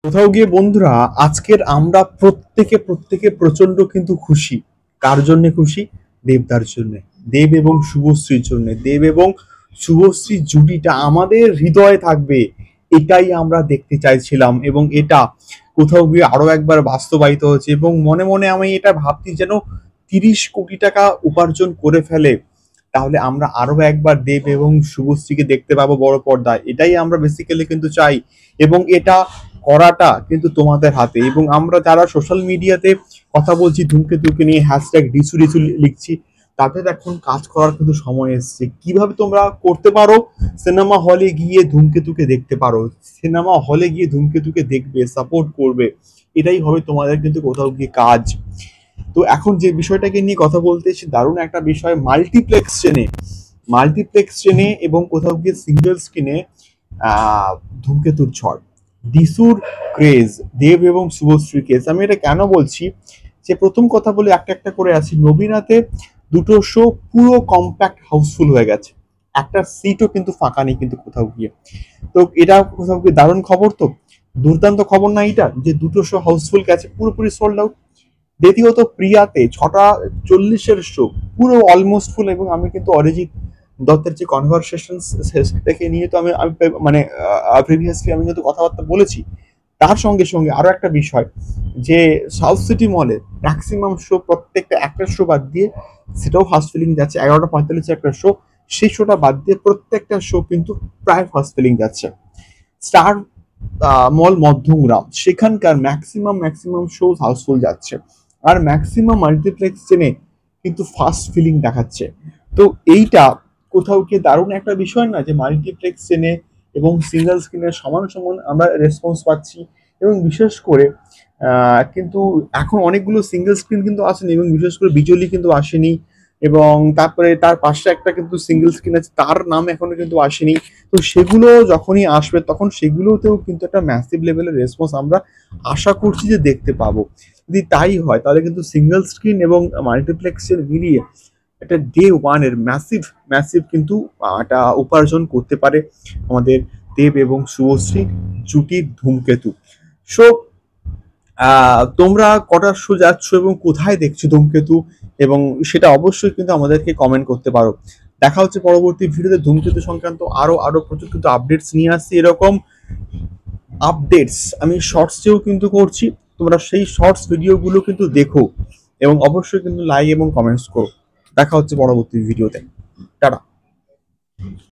কোথাও গিয়ে বন্ধুরা, আজকের আমরা প্রত্যেকে প্রচন্ড কিন্তু খুশি। কার জন্য খুশি? দেবদার জন্য। দেব এবং শুভশ্রীর জন্য। দেব এবং শুভশ্রীর জুটিটা আমাদের হৃদয়ে থাকবে, এটাই আমরা দেখতে চাইছিলাম এবং এটা কোথাও গিয়ে আরো একবার বাস্তবায়িত হচ্ছে। এবং মনে মনে আমি এটা ভাবছি, যেন 30 কোটি টাকা উপার্জন করে ফেলে, তাহলে আমরা আরো একবার দেব এবং শুভশ্রীকে দেখতে পাবো বড় পর্দায়। এটাই আমরা বেসিক্যালি কিন্তু চাই, এবং এটা করাটা কিন্তু তোমাদের হাতে। এবং আমরা যারা সোশ্যাল মিডিয়াতে কথা বলছি ধূমকেতুকে নিয়ে, হ্যাশট্যাগ ডিসু ডিসু লিখছি, তাদের এখন কাজ করার কিন্তু সময় এসেছে। কিভাবে তোমরা করতে পারো? সিনেমা হলে গিয়ে ধূমকেতুকে দেখতে পারো, সিনেমা হলে গিয়ে ধূমকেতুকে দেখবে, সাপোর্ট করবে, এটাই হবে তোমাদের কিন্তু কোথাও গিয়ে কাজ। তো এখন যে বিষয়টাকে নিয়ে কথা বলতে এসে দারুণ একটা বিষয়, মাল্টিপ্লেক্স চেনে এবং কোথাও গিয়ে সিঙ্গেল স্ক্রিনে ধূমকেতুর ঝড়, ডিসুর ক্রেজ, দেব এবং শুভশ্রী ক্রেজ। আমি এটা কেন বলছি, যে প্রথম কথা বলে একটা একটা করে আছি, নবীনাতে দুটো শো পুরো কম্প্যাক্ট হাউসফুল হয়ে গেছে, একটা সিটও কিন্তু ফাঁকা নেই কিন্তু কোথাও গিয়ে। তো এটা কোথাও গিয়ে দারুণ খবর, তো দুর্দান্ত খবর না এটা, যে দুটো শো হাউসফুল গেছে, পুরোপুরি সোল্ড আউট। দ্বিতীয়ত প্রিয়াতে 6:40-এর শো পুরো অলমোস্ট ফুল, এবং আমি কিন্তু অরিজিৎ দত্তের যে কনভারসেশন সেটাকে নিয়ে তো আমি মানে প্রিভিয়াসলি আমি কিন্তু কথাবার্তা বলেছি। তার সঙ্গে সঙ্গে আরো একটা বিষয়, যে সাউথ সিটি মলে ম্যাক্সিমাম শো, প্রত্যেকটা একটা শো বাদ দিয়ে, সেটাও ফার্স্ট ফিলিং যাচ্ছে 11:45 একটা শো, সেই শোটা বাদ দিয়ে প্রত্যেকটা শো কিন্তু প্রায় ফার্স্ট ফিলিং যাচ্ছে। স্টার মল মধ্যমগ্রাম, সেখানকার ম্যাক্সিমাম শো হাউসফুল যাচ্ছে, আর ম্যাক্সিমাম মাল্টিপ্লেক্স চেনে কিন্তু ফার্স্ট ফিলিং দেখাচ্ছে। তো এইটা কোথাও গিয়ে দারুণ একটা বিষয় না, যে মাল্টিপ্লেক্স চেনে এবং সিঙ্গেল স্ক্রিনের সমান সমান আমরা রেসপন্স পাচ্ছি। এবং বিশেষ করে কিন্তু এখন অনেকগুলো সিঙ্গেল স্ক্রিন কিন্তু আসেনি, এবং বিশেষ করে বিজলি কিন্তু আসেনি, এবং তারপরে তার পাশে একটা কিন্তু সিঙ্গেল স্ক্রিন আছে, তার নাম এখনো কিন্তু আসেনি। তো সেগুলো যখনই আসবে, তখন সেগুলোতেও কিন্তু একটা ম্যাসিভ লেভেলের রেসপন্স আমরা আশা করছি যে দেখতে পাবো। যদি তাই হয়, তাহলে কিন্তু সিঙ্গেল স্ক্রিন এবং মাল্টিপ্লেক্সের মিলিয়ে একটা ডে ওয়ানের ম্যাসিভ কিন্তু একটা উপার্জন করতে পারে আমাদের দেব এবং শুভশ্রী জুটির ধূমকেতু। সো তোমরা কটার শো যাচ্ছ এবং কোথায় দেখছো ধূমকেতু, এবং সেটা অবশ্যই কিন্তু আমাদেরকে কমেন্ট করতে পারো। দেখা হচ্ছে পরবর্তী ভিডিওতে ধূমকেতু সংক্রান্ত আরো আরো প্রচুর কিন্তু আপডেটস নিয়ে আসছি। এরকম আপডেটস আমি শর্টসেও কিন্তু করছি, তোমরা সেই শর্টস ভিডিওগুলো কিন্তু দেখো, এবং অবশ্যই কিন্তু লাইক এবং কমেন্টস করো। দেখা হচ্ছে পরবর্তী ভিডিওতে। টাটা।